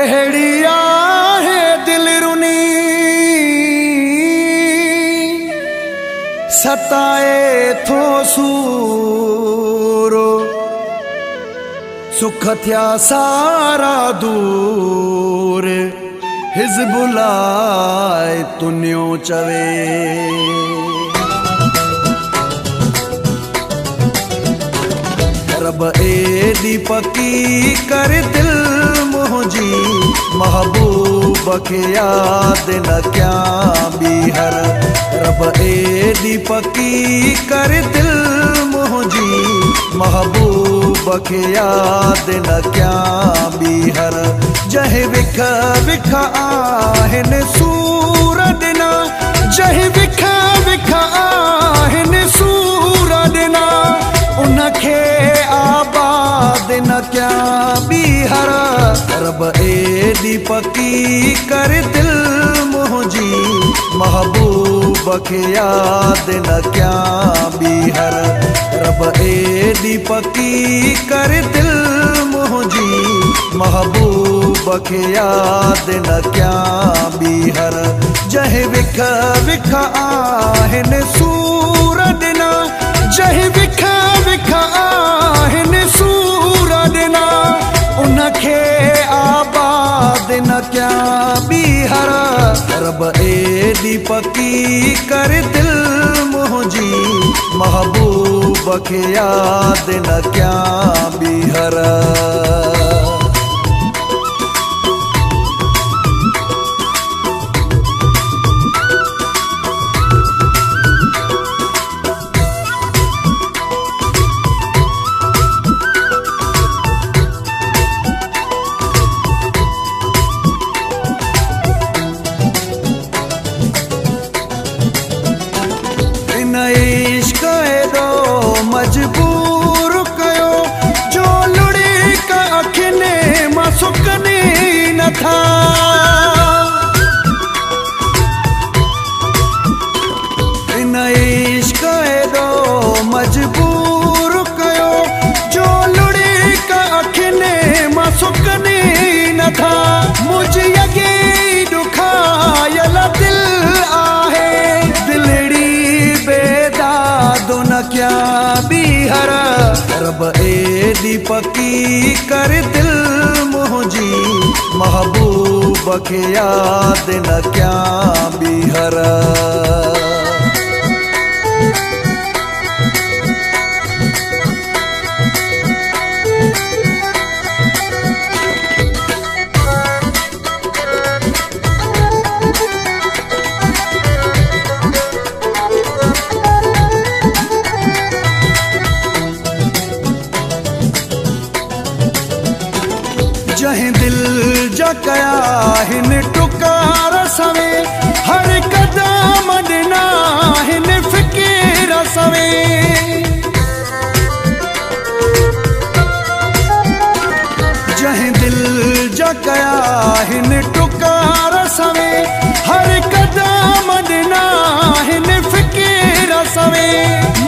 अहिड़ी आहे दिल रुनी सताए थो सूरो सुख थिया सारा दूर हिज़बुलाए तुनियो चवे रब एडी पकी कर दिल मुझी महबूब के याद न क्या बीहर रब एडी पकी कर दिल मुझी महबूब के याद न क्या बीहर जह विख विख आहिन सूर दिना जह विख विख आहिन सूर दिना उनखे आबाद न क्या बीहर रब एडी पकी कर दिल मुझी महबूब के याद न क्या बीहर रब एडी पकी कर दिल मुझी महबूब के याद न क्या बीहर जह विख विख आहिन सूर दिना जह विख विख आहिन सूर दिना उनखे आबाद न क्या बीहर रब एडी पकी कर दिल मुझी महबूब के याद न क्या बीहर इश्क एडो मजबूर कयो जो लुड़ी का अखिने मां सुकनी न था इन इश्क एडो मजबूर कयो जो लुड़ी का अखिने मां सुकनी न था मुझे यगे दुखायल दिल आहे दिलड़ी न क्या बीहर रब एडी पकी कर दिल मुझी महबूब के याद न क्या बीहर जह दिल जा कया हिन टुकार सवे हर कदम दिना हिन फिकीर सवे जह दिल जा कया हिन टुकार सवे हर कदम दिना हिन फिकीर सवे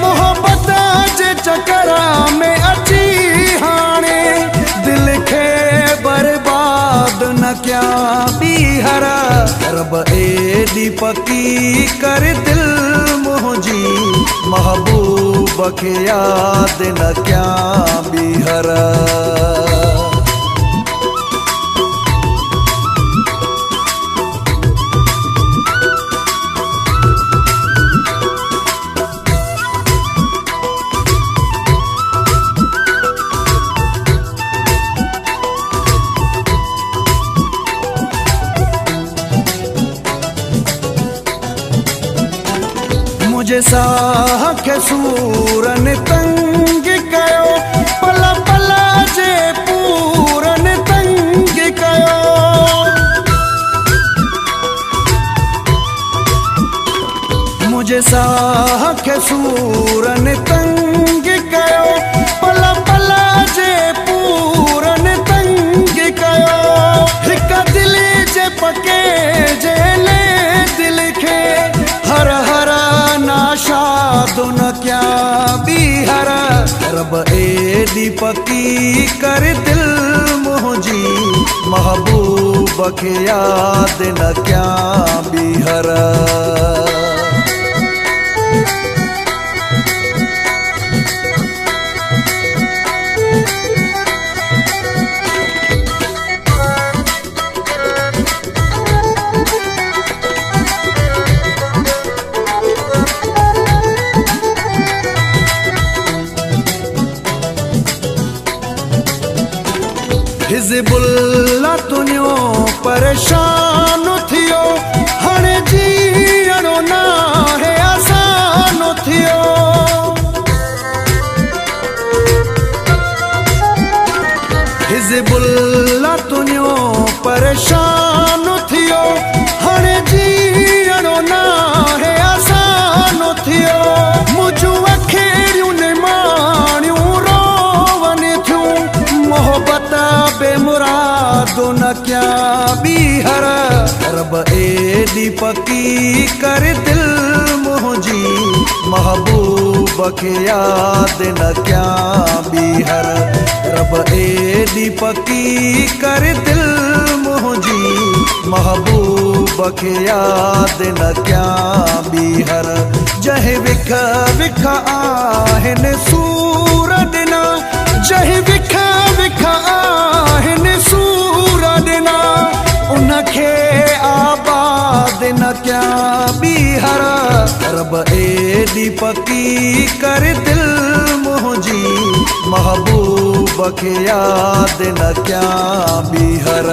मोहब्बत जे चकरा में अची हाणे दिल खे बर्बाद न क्या बीहर रब एडी पकी कर दिल मुझी महबूब के याद न क्या बीहर मुझे साह के सूरन तंग कयो पल पल जे पूरन तंग कयो मुझे साह के सूरन तंग कयो पल पल जे पूरन तंग कयो हिक दिल जे पके जे ले दिल खे हर हर नाशाद न क्या बीहर रब एडी पकी कर दिल मुंहिंजी महबूब खे यादि न कयां ॿीहर। हिज़बुल्लाह तुंहिंजो परेशान थियो, हाणे जीअणो नाहे आसान थियो। हिज़बुल्लाह तुंहिंजो परेशान थियो, हाणे जीअणो नाहे आसान थियो। मुंहिंजूं अखियूं निमाणियूं रोवनि थियूं, मोहबत बेमुरादो न कयां ॿीहर। रब एॾी पकी कर दिल मुंहिंजी महबूब खे यादि न कयां ॿीहर। रब एॾी पकी कर दिल मुंहिंजी महबूब खे यादि न कयां ॿीहर। जंहिं विख विख आहिनि सूर ॾिना, जंहिं विख विख आहिनि सूर ॾिना, उनखे आबाद न कयां ॿीहर। रब एॾी पकी कर दिल मुंहिंजी महबूब खे यादि न कयां ॿीहर।